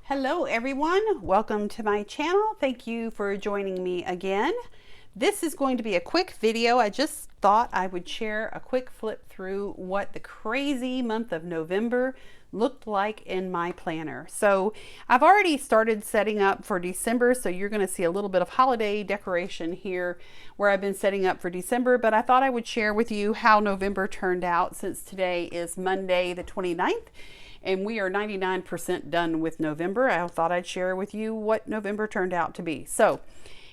Hello everyone, welcome to my channel. Thank you for joining me again. This is going to be a quick video. I just thought I would share a quick flip through what the crazy month of November looked like in my planner. So I've already started setting up for December, so you're going to see a little bit of holiday decoration here where I've been setting up for December, but I thought I would share with you how November turned out since today is Monday the 29th. And we are 99% done with November. I thought I'd share with you what November turned out to be. So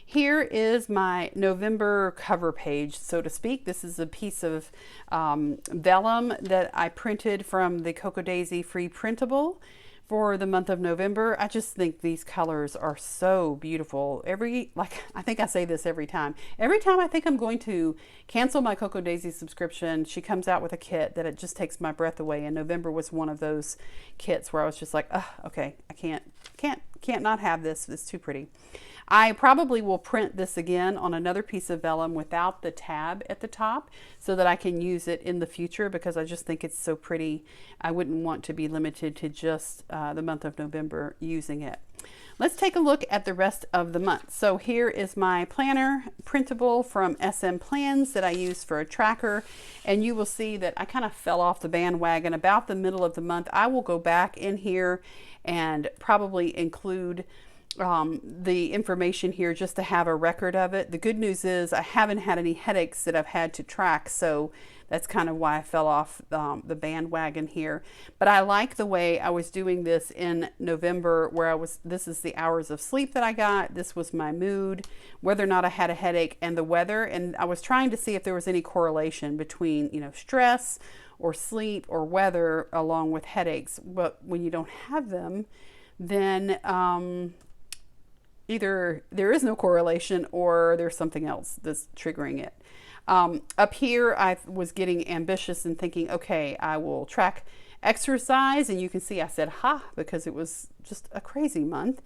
here is my November cover page, so to speak. This is a piece of vellum that I printed from the Cocoa Daisy free printable for the month of November. I just think these colors are so beautiful. I think I say this every time. Every time I think I'm going to cancel my Cocoa Daisy subscription, she comes out with a kit that it just takes my breath away. And November was one of those kits where I was just like, oh, okay, I can't not have this. It's too pretty. I probably will print this again on another piece of vellum without the tab at the top so that I can use it in the future because I just think it's so pretty. I wouldn't want to be limited to just the month of November using it. Let's take a look at the rest of the month. So here is my planner printable from SM Plans that I use for a tracker, and you will see that I kind of fell off the bandwagon about the middle of the month. I will go back in here and probably include the information here just to have a record of it. The good news is I haven't had any headaches that I've had to track, so that's kind of why I fell off the bandwagon here. But I like the way I was doing this in November, where this is the hours of sleep that I got, this was my mood, whether or not I had a headache, and the weather, and I was trying to see if there was any correlation between, stress or sleep or weather along with headaches. But when you don't have them, then either there is no correlation or there's something else that's triggering it. Up here, I was getting ambitious and thinking, okay, I will track exercise, and you can see I said ha because it was just a crazy month.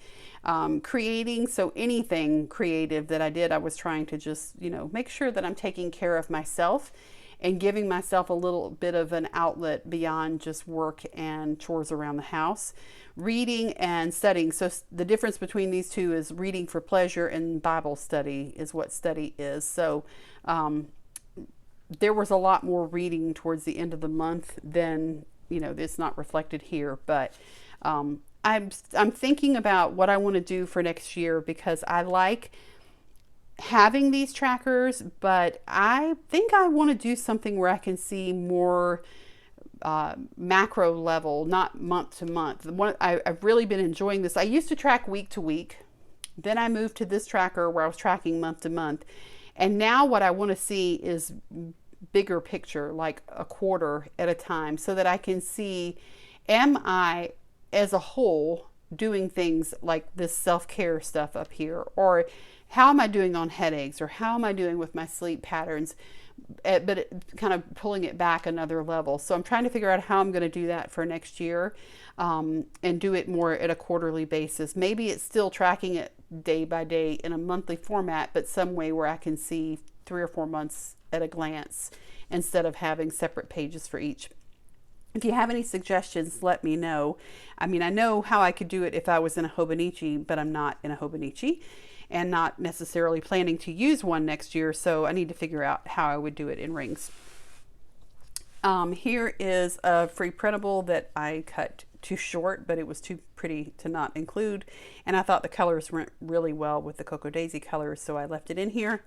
Creating, so anything creative that I did, I was trying to just make sure that I'm taking care of myself and giving myself a little bit of an outlet beyond just work and chores around the house. Reading and studying. So the difference between these two is reading for pleasure and Bible study is what study is. So there was a lot more reading towards the end of the month than, it's not reflected here, but I'm thinking about what I want to do for next year because I like having these trackers, but I think I want to do something where I can see more macro level, not month to month. I've really been enjoying this. I used to track week to week. Then I moved to this tracker where I was tracking month to month. And now what I want to see is bigger picture, like a quarter at a time, so that I can see, am I as a whole doing things like this self-care stuff up here, or how am I doing on headaches, or how am I doing with my sleep patterns, but kind of pulling it back another level. So I'm trying to figure out how I'm going to do that for next year, and do it more at a quarterly basis. Maybe it's still tracking it day by day in a monthly format, but some way where I can see 3 or 4 months at a glance instead of having separate pages for each. If you have any suggestions, let me know. I mean, I know how I could do it if I was in a Hobonichi, but I'm not in a Hobonichi and not necessarily planning to use one next year, so I need to figure out how I would do it in rings. Here is a free printable that I cut too short, but it was too pretty to not include, and I thought the colors went really well with the Cocoa Daisy colors, so I left it in here.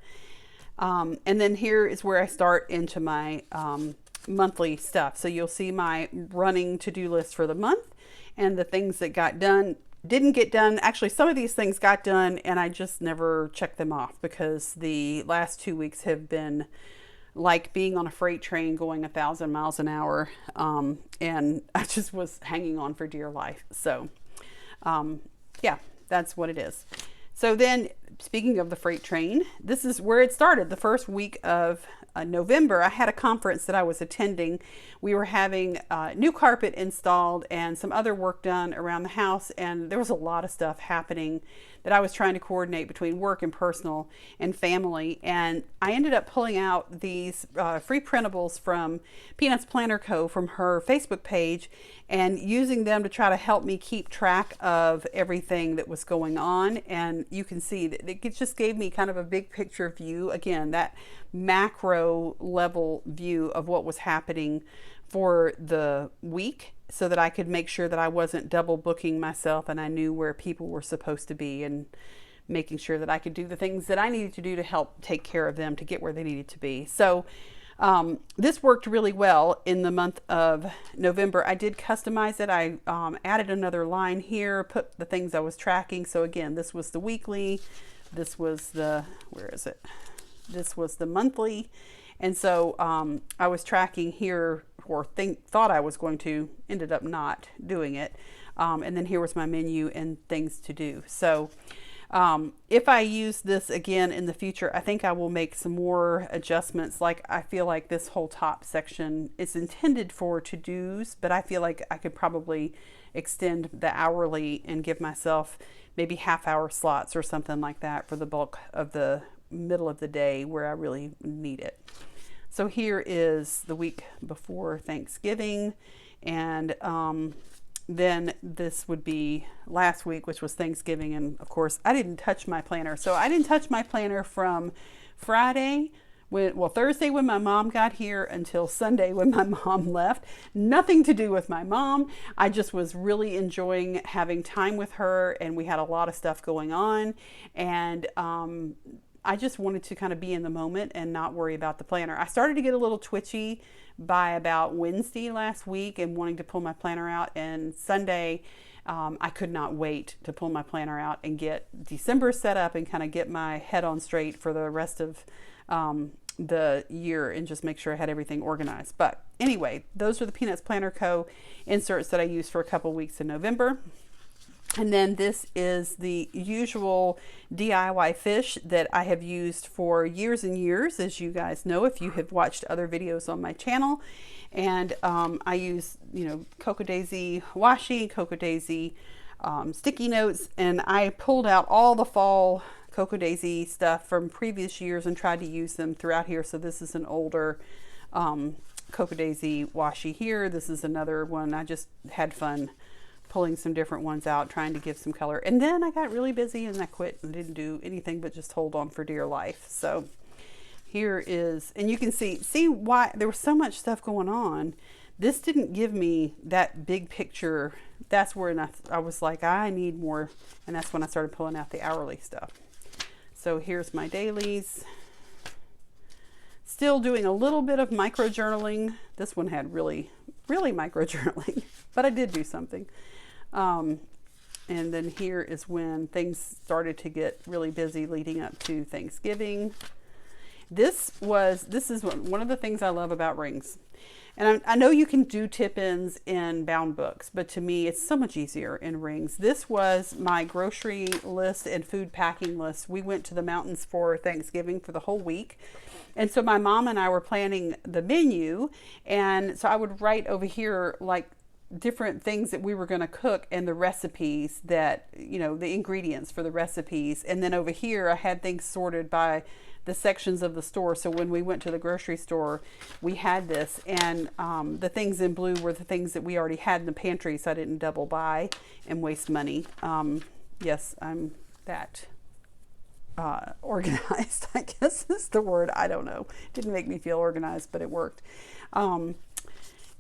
And then here is where I start into my monthly stuff. So you'll see my running to-do list for the month and the things that got done, didn't get done. Actually, some of these things got done and I just never checked them off because the last 2 weeks have been like being on a freight train going 1,000 miles an hour. And I just was hanging on for dear life. So yeah, that's what it is. So then, speaking of the freight train, this is where it started. The first week of November, I had a conference that I was attending. We were having new carpet installed and some other work done around the house, and there was a lot of stuff happening that I was trying to coordinate between work and personal and family. And I ended up pulling out these free printables from Peanuts Planner Co. from her Facebook page and using them to try to help me keep track of everything that was going on. And you can see that it just gave me kind of a big picture view. Again, that macro level view of what was happening for the week, so that I could make sure that I wasn't double booking myself and I knew where people were supposed to be, and making sure that I could do the things that I needed to do to help take care of them to get where they needed to be. So this worked really well in the month of November. I did customize it. I added another line here, put the things I was tracking. So again, this was the weekly, this was the, where is it? This was the monthly. And so I was tracking here, or thought I was going to, ended up not doing it. And then here was my menu and things to do. So if I use this again in the future, I think I will make some more adjustments. Like, I feel like this whole top section is intended for to-dos, but I feel like I could probably extend the hourly and give myself maybe half-hour slots or something like that for the bulk of the middle of the day where I really need it. So here is the week before Thanksgiving, and then this would be last week, which was Thanksgiving. And of course I didn't touch my planner. So I didn't touch my planner from Friday, Thursday when my mom got here, until Sunday when my mom left. Nothing to do with my mom. I just was really enjoying having time with her, and we had a lot of stuff going on, and I just wanted to kind of be in the moment and not worry about the planner. I started to get a little twitchy by about Wednesday last week and wanting to pull my planner out, and Sunday I could not wait to pull my planner out and get December set up and kind of get my head on straight for the rest of the year and just make sure I had everything organized. But anyway, those are the Peanuts Planner Co. inserts that I used for a couple weeks in November. And then this is the usual DIY fish that I have used for years and years, as you guys know if you have watched other videos on my channel. And I use, Cocoa Daisy washi, Cocoa Daisy sticky notes, and I pulled out all the fall Cocoa Daisy stuff from previous years and tried to use them throughout here. So this is an older Cocoa Daisy washi here. This is another one. I just had fun pulling some different ones out, trying to give some color. And then I got really busy and I quit and didn't do anything but just hold on for dear life. So here is, and you can see why there was so much stuff going on. This didn't give me that big picture. That's where I was like, I need more. And that's when I started pulling out the hourly stuff. So here's my dailies. Still doing a little bit of micro journaling. This one had really micro journaling, but I did do something. And then here is when things started to get really busy leading up to Thanksgiving. This is one of the things I love about rings. And I know you can do tip-ins in bound books, but to me, it's so much easier in rings. This was my grocery list and food packing list. We went to the mountains for Thanksgiving for the whole week. And so my mom and I were planning the menu. And so I would write over here, like, different things that we were going to cook and the recipes that, the ingredients for the recipes. And then over here, I had things sorted by the sections of the store. So when we went to the grocery store, we had this, and the things in blue were the things that we already had in the pantry, so I didn't double buy and waste money. Yes, I'm that organized, I guess is the word. I don't know. It didn't make me feel organized, but it worked.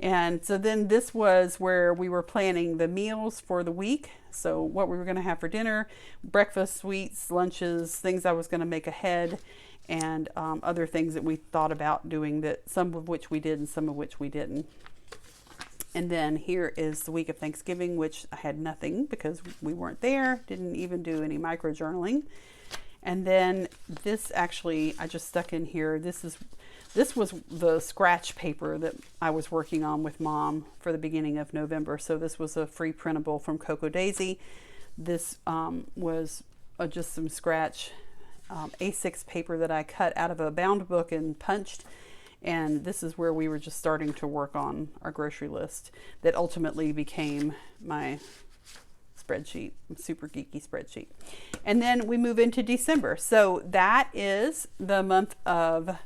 And so then this was where we were planning the meals for the week. So what we were going to have for dinner, breakfast, sweets, lunches, things I was going to make ahead, and other things that we thought about doing, that some of which we did and some of which we didn't. And then here is the week of Thanksgiving, which I had nothing because we weren't there, didn't even do any micro journaling. And then this, actually, I just stuck in here. This was the scratch paper that I was working on with Mom for the beginning of November. So this was a free printable from Cocoa Daisy. This was just some scratch A6 paper that I cut out of a bound book and punched. And this is where we were just starting to work on our grocery list that ultimately became my spreadsheet, super geeky spreadsheet. And then we move into December. So that is the month of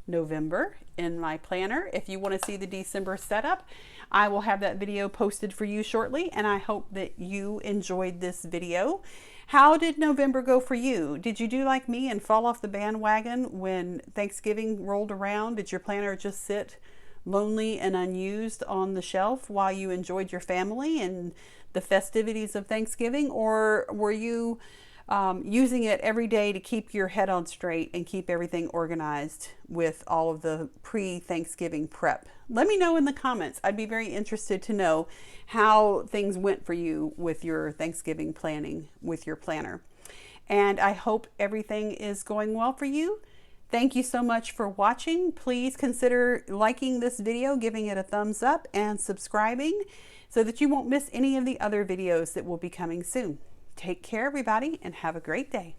November in my planner. If you want to see the December setup, I will have that video posted for you shortly, and I hope that you enjoyed this video. How did November go for you? Did you do like me and fall off the bandwagon when Thanksgiving rolled around? Did your planner just sit lonely and unused on the shelf while you enjoyed your family and the festivities of Thanksgiving? Or were you using it every day to keep your head on straight and keep everything organized with all of the pre-Thanksgiving prep? Let me know in the comments. I'd be very interested to know how things went for you with your Thanksgiving planning with your planner. And I hope everything is going well for you. Thank you so much for watching. Please consider liking this video, giving it a thumbs up, and subscribing so that you won't miss any of the other videos that will be coming soon. Take care, everybody, and have a great day.